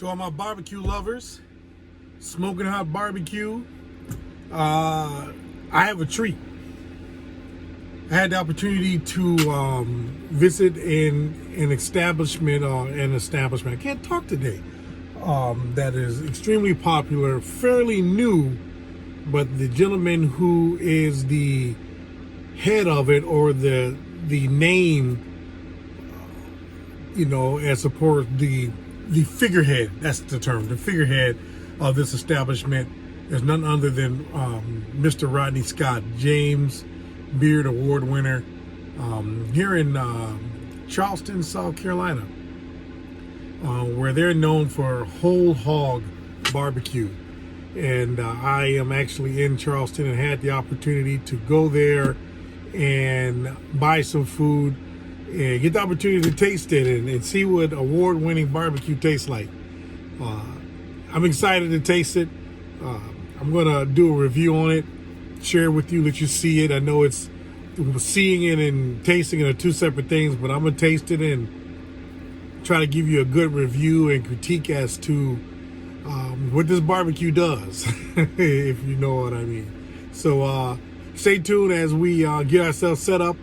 To all my barbecue lovers, smoking hot barbecue, I have a treat. I had the opportunity to visit an establishment, I can't talk today, that is extremely popular, fairly new, but the gentleman who is the head of it, or the name, as opposed the figurehead, that's the term, the figurehead of this establishment is none other than Mr. Rodney Scott, James Beard Award winner, here in Charleston, South Carolina, where they're known for whole hog barbecue. And I am actually in Charleston and had the opportunity to go there and buy some food and get the opportunity to taste it and see what award-winning barbecue tastes like. I'm excited to taste it. I'm gonna do a review on it, share it with you, let you see it. I know seeing it and tasting it are two separate things, but I'm gonna taste it and try to give you a good review and critique as to what this barbecue does, if you know what I mean. So stay tuned as we get ourselves set up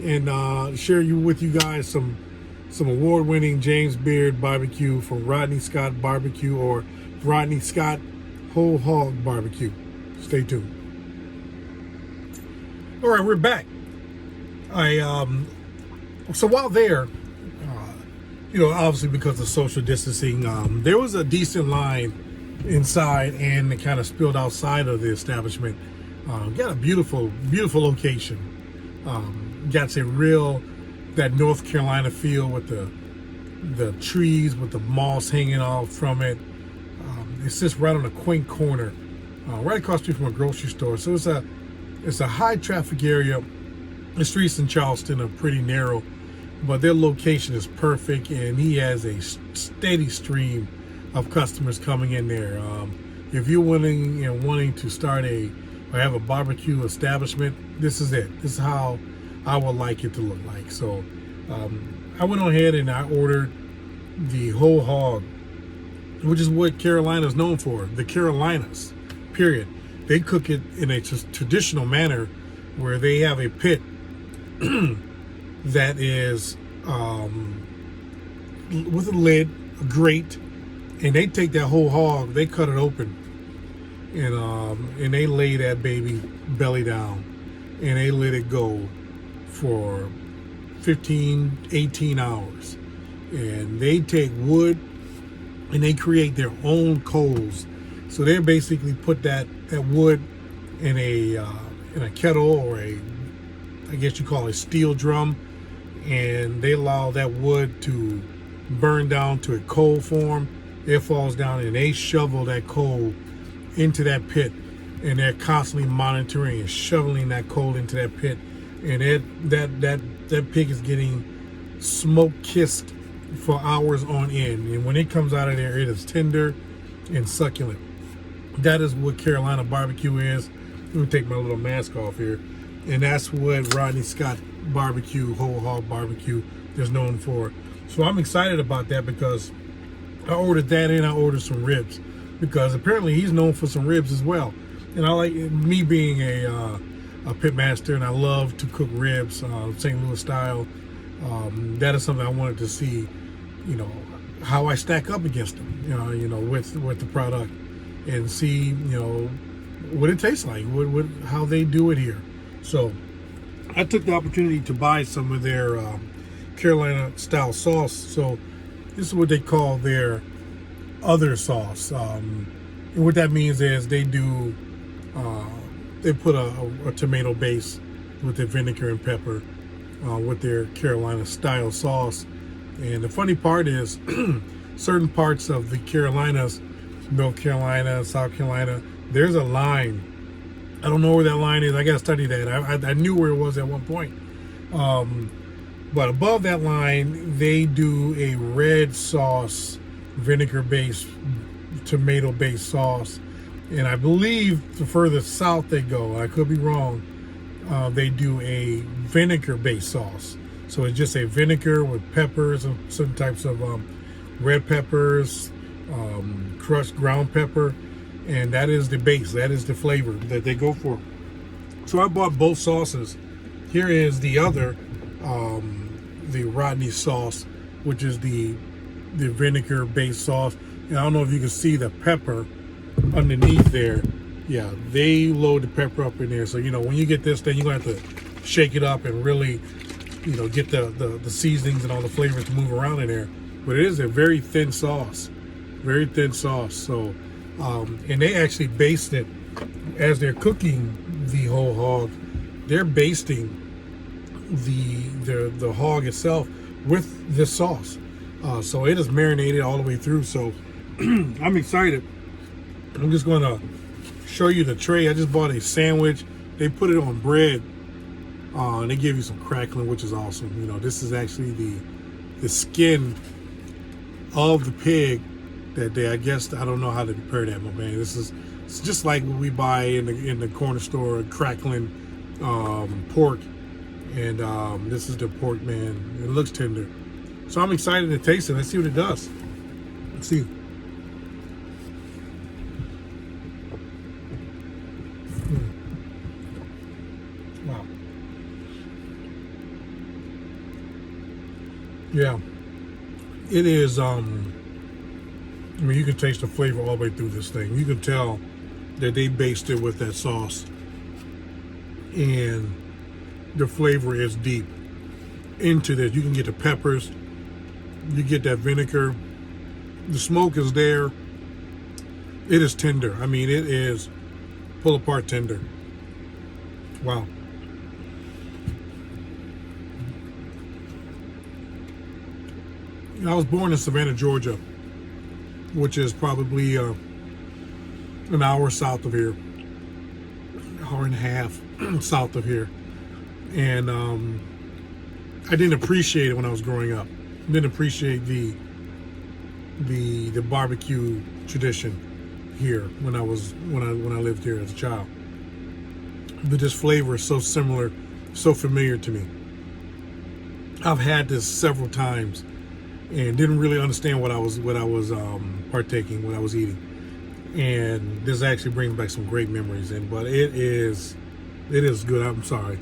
and share with you guys some award-winning James Beard barbecue from Rodney Scott Barbecue, or Rodney Scott Whole Hog Barbecue. Stay tuned. All right, we're back. So while there, obviously because of social distancing, there was a decent line inside, and it kind of spilled outside of the establishment. Got a beautiful location. Got that North Carolina feel with the trees, with the moss hanging off from it. It sits right on a quaint corner, right across the street from a grocery store. So it's a high traffic area. The streets in Charleston are pretty narrow, but their location is perfect, and he has a steady stream of customers coming in there. If you're wanting to start or have a barbecue establishment, this is it. This is how I would like it to look like. So I went on ahead and I ordered the whole hog, which is what Carolina is known for. The Carolinas, period. They cook it in a traditional manner where they have a pit that is with a lid, a grate, and they take that whole hog, they cut it open, and they lay that baby belly down, and they let it go for 15, 18 hours. And they take wood and they create their own coals. So they basically put that wood in a kettle, or I guess you call it a steel drum, and they allow that wood to burn down to a coal form. It falls down and they shovel that coal into that pit, and they're constantly monitoring and shoveling that coal into that pit, and that pig is getting smoke kissed for hours on end, and when it comes out of there, it is tender and succulent. That is what Carolina barbecue is. Let me take my little mask off here, and that's what Rodney Scott Barbecue, Whole Hog Barbecue, is known for. So I'm excited about that, because I ordered that, and I ordered some ribs, because apparently he's known for some ribs as well. And I like, me being a pit master, and I love to cook ribs, St. Louis style. That is something I wanted to see, how I stack up against them, with the product, and see, what it tastes like, how they do it here. So I took the opportunity to buy some of their Carolina style sauce. So this is what they call their other sauce. And what that means is they put a tomato base with the vinegar and pepper with their Carolina style sauce. And the funny part is certain parts of the Carolinas, North Carolina, South Carolina, there's a line. I don't know where that line is. I got to study that. I knew where it was at one point. But above that line, they do a red sauce, vinegar-based, tomato-based sauce. And I believe the further south they go, I could be wrong, they do a vinegar-based sauce. So it's just a vinegar with peppers and certain types of red peppers, crushed ground pepper, and that is the base. That is the flavor that they go for. So I bought both sauces. Here is the other, the Rodney sauce, which is the vinegar-based sauce. And I don't know if you can see the pepper underneath there. Yeah, they load the pepper up in there. So, when you get this thing, you're going to have to shake it up and really, get the seasonings and all the flavors to move around in there. But it is a very thin sauce. Very thin sauce. So, and they actually baste it as they're cooking the whole hog. They're basting the hog itself with this sauce. So it is marinated all the way through. So I'm excited. I'm just going to show you the tray. I just bought a sandwich. They put it on bread. And they give you some crackling, which is awesome. This is actually the skin of the pig that I guess I don't know how to prepare that, my man. It's just like what we buy in the corner store, crackling pork. And this is the pork, man. It looks tender. So I'm excited to taste it. Let's see what it does. Let's see. Wow. Yeah. It is, you can taste the flavor all the way through this thing. You can tell that they based it with that sauce. And the flavor is deep into this. You can get the peppers. You get that vinegar. The smoke is there. It is tender. It is pull apart tender. Wow. I was born in Savannah, Georgia, which is probably an hour south of here, hour and a half south of here. And I didn't appreciate it when I was growing up. Didn't appreciate the barbecue tradition here when I lived here as a child. But this flavor is so similar, so familiar to me. I've had this several times and didn't really understand what I was partaking, what I was eating. And this actually brings back some great memories. But it is good. I'm sorry.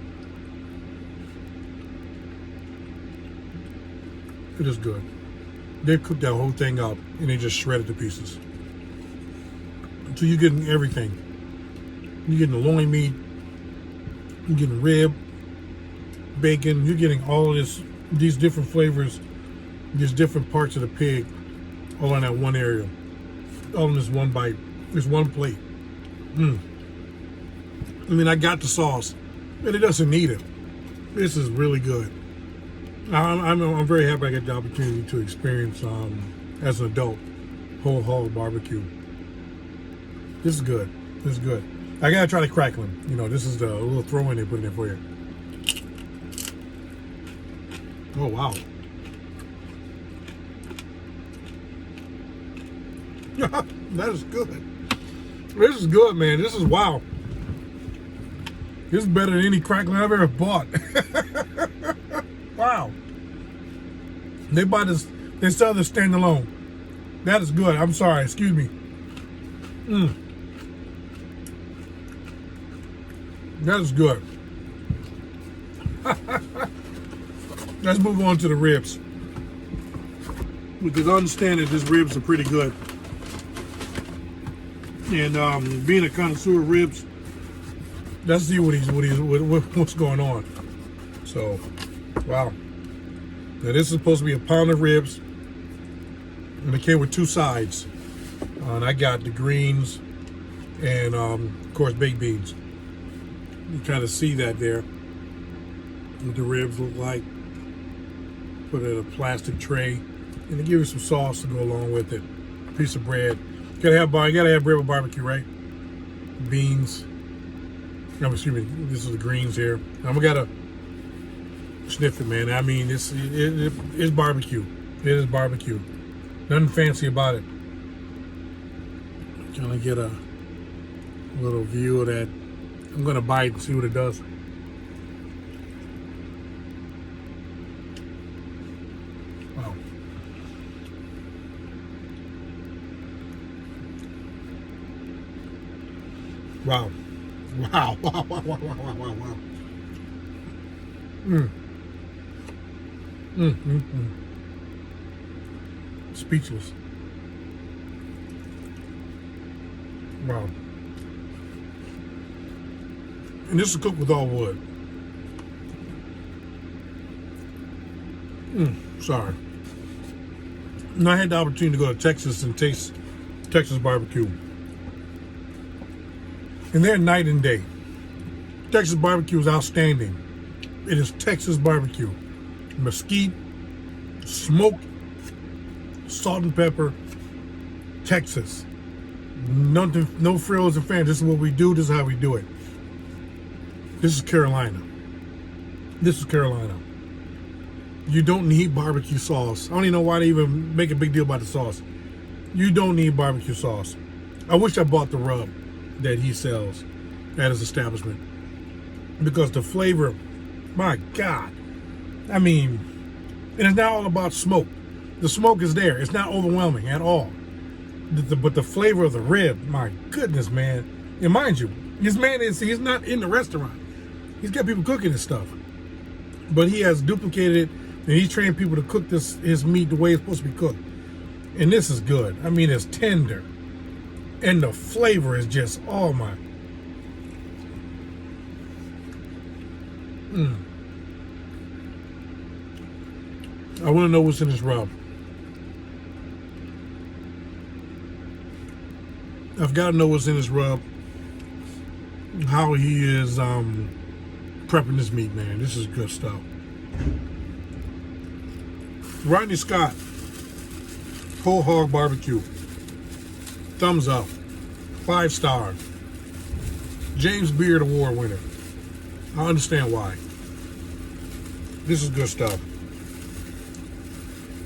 It is good. They cooked that whole thing up and they just shredded the pieces. So you're getting everything. You're getting the loin meat. You're getting rib, bacon. You're getting all of these different flavors, these different parts of the pig, all in that one area, all in this one bite, this one plate. I got the sauce, but it doesn't need it. This is really good. I'm very happy I got the opportunity to experience, as an adult, whole hog barbecue. This is good. This is good. I gotta try the crackling. This is the little throw-in they put in there for you. Oh, wow. That is good. This is good, man. This is wow. This is better than any crackling I've ever bought. Wow. They sell this standalone. That is good. I'm sorry. Excuse me. That is good. Let's move on to the ribs. Because I understand that these ribs are pretty good. And being a connoisseur of ribs, let's see what's going on. So, wow. Now this is supposed to be a pound of ribs. And it came with two sides. And I got the greens and of course baked beans. You kind of see that there. What the ribs look like. Put it in a plastic tray. And they give you some sauce to go along with it. A piece of bread. You gotta have bread with barbecue, right? Beans. No, excuse me. This is the greens here. I'm gotta sniff it, man. It's barbecue. It is barbecue. Nothing fancy about it. Trying to get a little view of that. I'm gonna bite and see what it does. Wow. Wow. Wow. Wow. Wow. Wow. Wow. Wow. Wow. Mm. Mm. Mm. Mm. Speechless. Wow. And this is cooked with all wood. Sorry. And I had the opportunity to go to Texas and taste Texas barbecue. And they're night and day. Texas barbecue is outstanding. It is Texas barbecue. Mesquite, smoke, salt and pepper, Texas. No frills and fancy. This is what we do. This is how we do it. This is Carolina. This is Carolina. You don't need barbecue sauce. I don't even know why they even make a big deal about the sauce. You don't need barbecue sauce. I wish I bought the rub that he sells at his establishment, because the flavor, my God. I mean, and it's not all about smoke. The smoke is there. It's not overwhelming at all. But the flavor of the rib, my goodness, man. And mind you, he's not in the restaurant. He's got people cooking his stuff. But he has duplicated it, and he's trained people to cook his meat the way it's supposed to be cooked. And this is good. I mean, it's tender. And the flavor is just, oh my. I want to know what's in this rub. I've got to know what's in this rub. How he is prepping this meat, man. This is good stuff. Rodney Scott, whole hog barbecue. Thumbs up. 5 star. James Beard Award winner. I understand why. This is good stuff.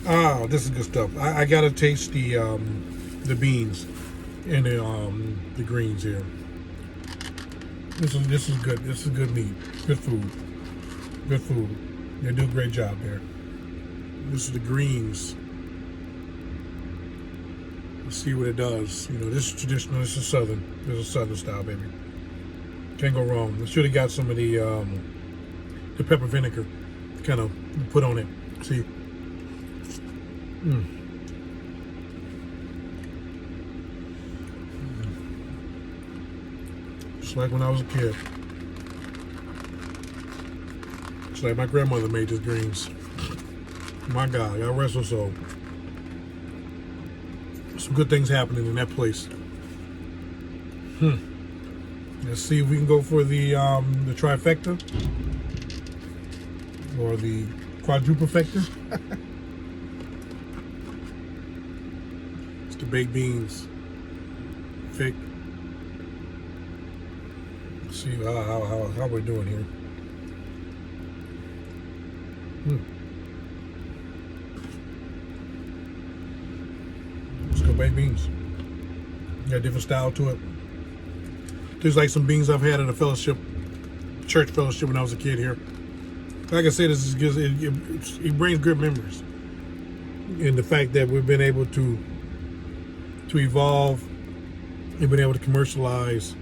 Ah, this is good stuff. I gotta taste the beans and the greens here. This is good. This is good meat. Good food. Good food. They do a great job there. This is the greens. Let's see what it does. You know, this is traditional. This is southern. This is southern style, baby. Can't go wrong. I should have got some of the pepper vinegar, kind of put on it. See. Just like when I was a kid. Just like my grandmother made these greens. My God, God rest her soul. Some good things happening in that place. Let's see if we can go for the trifecta or the quadruplefecta. It's the baked beans. Thick. Let's see how we're doing here. Let's go baked beans. Got a different style to it. Just like some beans I've had at a fellowship, church fellowship when I was a kid here. Like I said, this is good. It brings good memories. And the fact that we've been able to evolve, we've been able to commercialize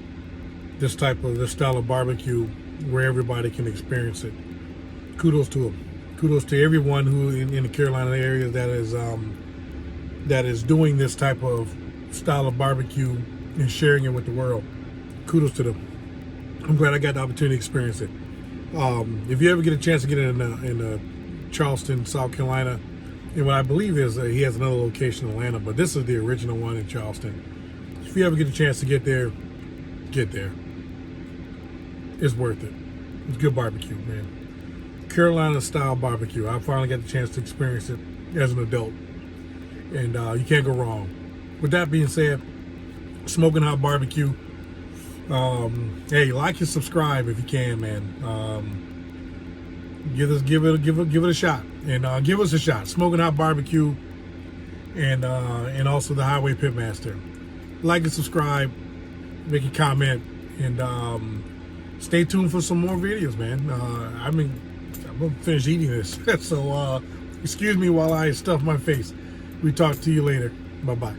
this style of barbecue where everybody can experience it. Kudos to them. Kudos to everyone who in the Carolina area that is doing this type of style of barbecue and sharing it with the world. Kudos to them. I'm glad I got the opportunity to experience it. If you ever get a chance to get in Charleston, South Carolina, and what I believe is he has another location in Atlanta, but this is the original one in Charleston. If you ever get a chance to get there, get there. It's worth it. It's good barbecue, man. Carolina style barbecue. I finally got the chance to experience it as an adult, and you can't go wrong. With that being said, Smoking Hot Barbecue. Hey, like and subscribe if you can, man. Give it a shot, and give us a shot. Smoking Hot Barbecue, and also the Highway Pitmaster. Like and subscribe, make a comment, and stay tuned for some more videos, man. I'm gonna finish eating this, so excuse me while I stuff my face. We talk to you later. Bye bye.